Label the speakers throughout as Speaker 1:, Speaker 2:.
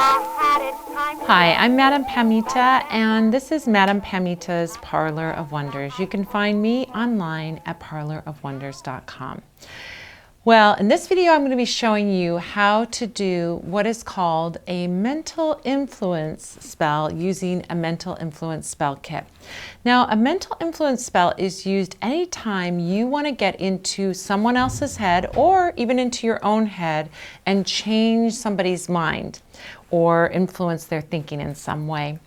Speaker 1: Hi, I'm Madam Pamita, and this is Madam Pamita's Parlor of Wonders. You can find me online at parlorofwonders.com. Well, in this video, I'm going to be showing you how to do what is called a mental influence spell using a mental influence spell kit. Now, a mental influence spell is used anytime you want to get into someone else's head or even into your own head and change somebody's mind or influence their thinking in some way.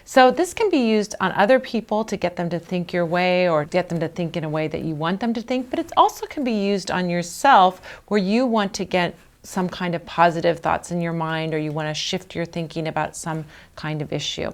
Speaker 1: So this can be used on other people to get them to think your way or get them to think in a way that you want them to think, but it also can be used on yourself where you want to get some kind of positive thoughts in your mind or you want to shift your thinking about some kind of issue.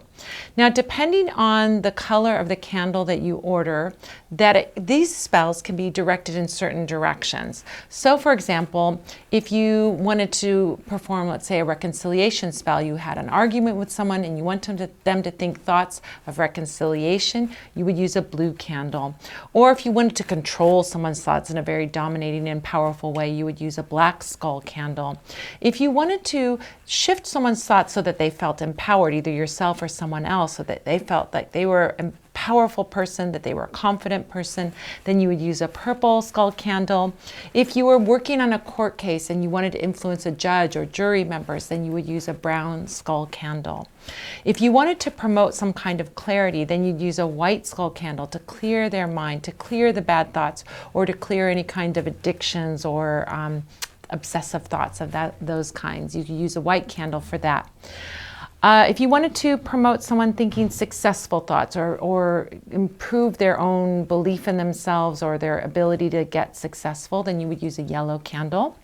Speaker 1: Now, depending on the color of the candle that you order, these spells can be directed in certain directions. So, for example, if you wanted to perform, let's say, a reconciliation spell, you had an argument with someone and you want them to think thoughts of reconciliation, you would use a blue candle. Or if you wanted to control someone's thoughts in a very dominating and powerful way, you would use a black skull candle. If you wanted to shift someone's thoughts so that they felt empowered, either yourself or someone else, so that they felt like they were a powerful person, that they were a confident person, then you would use a purple skull candle. If you were working on a court case and you wanted to influence a judge or jury members, then you would use a brown skull candle. If you wanted to promote some kind of clarity, then you'd use a white skull candle to clear their mind, to clear the bad thoughts, or to clear any kind of addictions or obsessive thoughts of those kinds. You could use a white candle for that. If you wanted to promote someone thinking successful thoughts or improve their own belief in themselves or their ability to get successful, then you would use a yellow candle.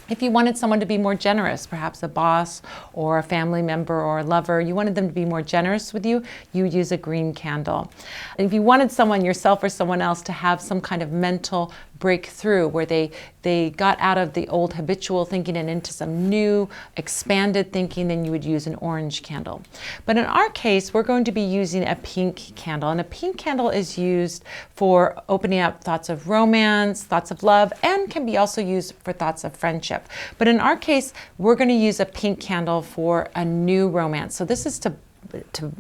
Speaker 1: If you wanted someone to be more generous, perhaps a boss or a family member or a lover, you wanted them to be more generous with you, you would use a green candle. And if you wanted someone, yourself or someone else, to have some kind of mental breakthrough where they got out of the old habitual thinking and into some new expanded thinking, then you would use an orange candle. But in our case, we're going to be using a pink candle, and a pink candle is used for opening up thoughts of romance, thoughts of love, and can be also used for thoughts of friendship. But in our case, we're going to use a pink candle for a new romance. So this is to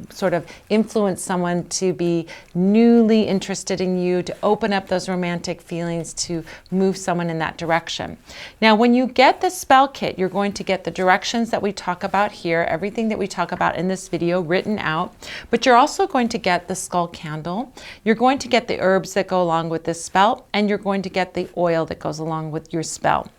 Speaker 1: sort of influence someone to be newly interested in you, to open up those romantic feelings, to move someone in that direction. Now, when you get the spell kit, you're going to get the directions that we talk about here, everything that we talk about in this video written out, but you're also going to get the skull candle, you're going to get the herbs that go along with this spell, and you're going to get the oil that goes along with your spell.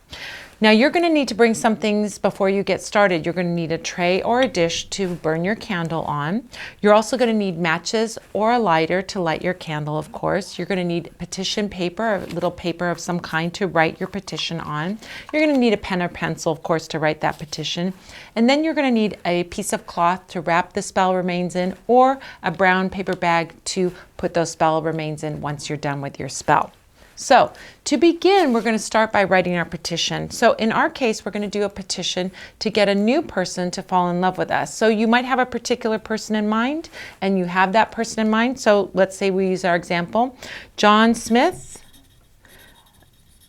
Speaker 1: Now, you're going to need to bring some things before you get started. You're going to need a tray or a dish to burn your candle on. You're also going to need matches or a lighter to light your candle, of course. You're going to need petition paper, a little paper of some kind to write your petition on. You're going to need a pen or pencil, of course, to write that petition. And then you're going to need a piece of cloth to wrap the spell remains in, or a brown paper bag to put those spell remains in once you're done with your spell. So to begin, we're going to start by writing our petition. So in our case, we're going to do a petition to get a new person to fall in love with us. So you might have a particular person in mind, and you have that person in mind. So let's say we use our example. John Smith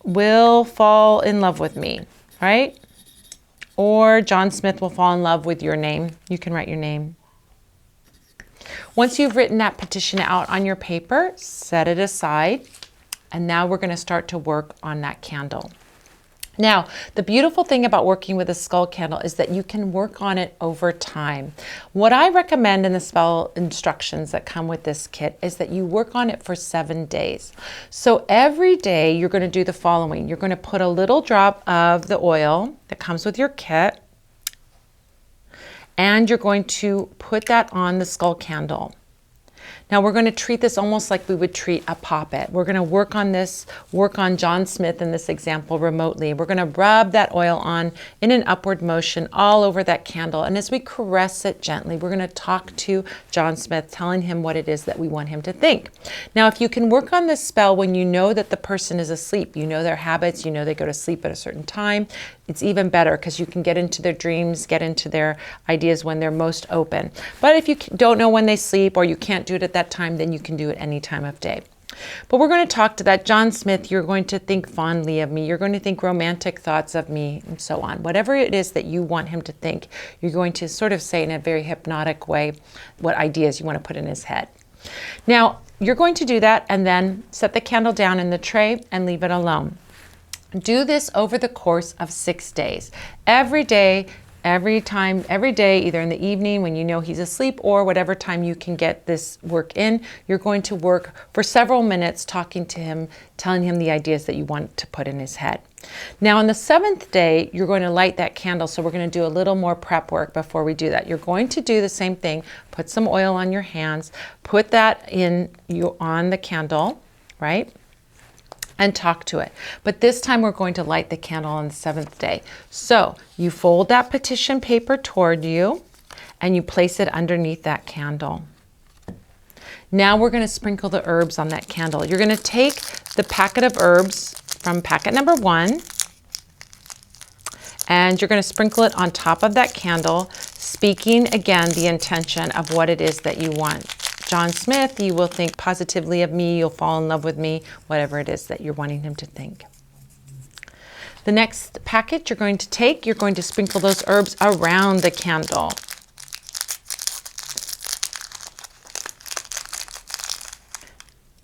Speaker 1: will fall in love with me, right? Or John Smith will fall in love with your name. You can write your name. Once you've written that petition out on your paper, set it aside. And now we're going to start to work on that candle. Now, the beautiful thing about working with a skull candle is that you can work on it over time. What I recommend in the spell instructions that come with this kit is that you work on it for 7 days. So every day you're going to do the following. You're going to put a little drop of the oil that comes with your kit, and you're going to put that on the skull candle. Now we're going to treat this almost like we would treat a poppet. We're going to work on John Smith in this example remotely. We're going to rub that oil on in an upward motion all over that candle. And as we caress it gently, we're going to talk to John Smith, telling him what it is that we want him to think. Now, if you can work on this spell when you know that the person is asleep, you know their habits, you know they go to sleep at a certain time, it's even better because you can get into their dreams, get into their ideas when they're most open. But if you don't know when they sleep or you can't do it at that time, then you can do it any time of day. But we're going to talk to that John Smith. You're going to think fondly of me. You're going to think romantic thoughts of me, and so on. Whatever it is that you want him to think, you're going to sort of say in a very hypnotic way what ideas you want to put in his head. Now, you're going to do that and then set the candle down in the tray and leave it alone. Do this over the course of 6 days. Every day, every day, either in the evening when you know he's asleep or whatever time you can get this work in, you're going to work for several minutes talking to him, telling him the ideas that you want to put in his head. Now on the 7th day, you're going to light that candle, so we're going to do a little more prep work before we do that. You're going to do the same thing, put some oil on your hands, put that on the candle, right? And talk to it. But this time we're going to light the candle on the 7th day. So you fold that petition paper toward you and you place it underneath that candle. Now we're going to sprinkle the herbs on that candle. You're going to take the packet of herbs from packet number 1 and you're going to sprinkle it on top of that candle, speaking again the intention of what it is that you want. John Smith, you will think positively of me, you'll fall in love with me, whatever it is that you're wanting him to think. The next packet you're going to take, you're going to sprinkle those herbs around the candle.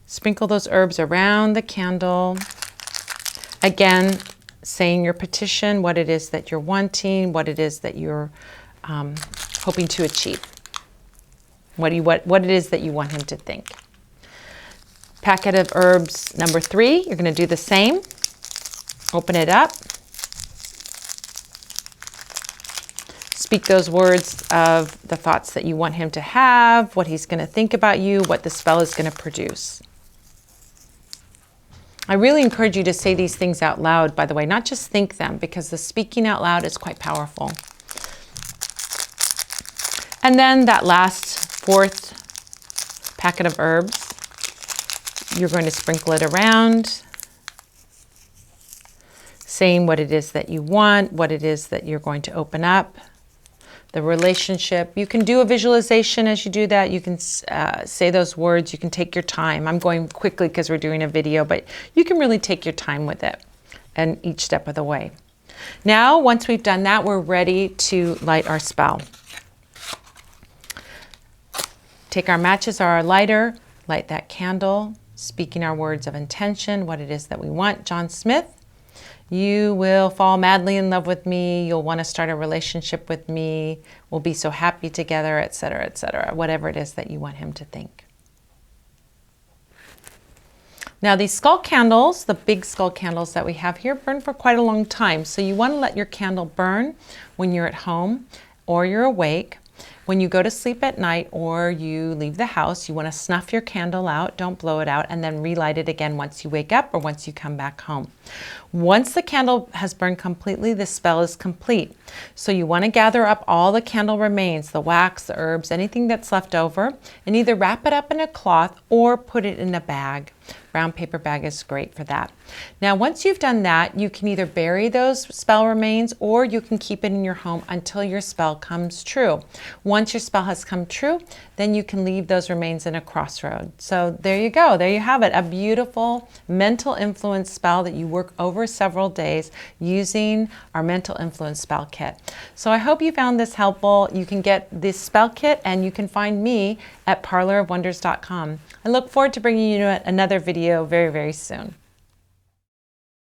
Speaker 1: Sprinkle those herbs around the candle. Again, saying your petition, what it is that you're wanting, what it is that you're hoping to achieve. What it is that you want him to think. Packet of herbs number 3, you're going to do the same. Open it up. Speak those words of the thoughts that you want him to have, what he's going to think about you, what the spell is going to produce. I really encourage you to say these things out loud, by the way, not just think them, because the speaking out loud is quite powerful. And then that last 4th packet of herbs, you're going to sprinkle it around, saying what it is that you want, what it is that you're going to open up, the relationship. You can do a visualization as you do that. You can say those words. You can take your time. I'm going quickly because we're doing a video, but you can really take your time with it and each step of the way. Now, once we've done that, we're ready to light our spell. Take our matches or our lighter, light that candle, speaking our words of intention, what it is that we want. John Smith, you will fall madly in love with me. You'll want to start a relationship with me. We'll be so happy together, etc., whatever it is that you want him to think. Now these skull candles, the big skull candles that we have here, burn for quite a long time. So you want to let your candle burn when you're at home or you're awake. When you go to sleep at night or you leave the house, you want to snuff your candle out, don't blow it out, and then relight it again once you wake up or once you come back home. Once the candle has burned completely, the spell is complete. So you want to gather up all the candle remains, the wax, the herbs, anything that's left over, and either wrap it up in a cloth or put it in a bag. Brown paper bag is great for that. Now, once you've done that, you can either bury those spell remains or you can keep it in your home until your spell comes true. Once your spell has come true, then you can leave those remains in a crossroad. So there you go. There you have it. A beautiful mental influence spell that you work over several days using our mental influence spell kit. So I hope you found this helpful. You can get this spell kit and you can find me at parlorofwonders.com. I look forward to bringing you another video very, very soon.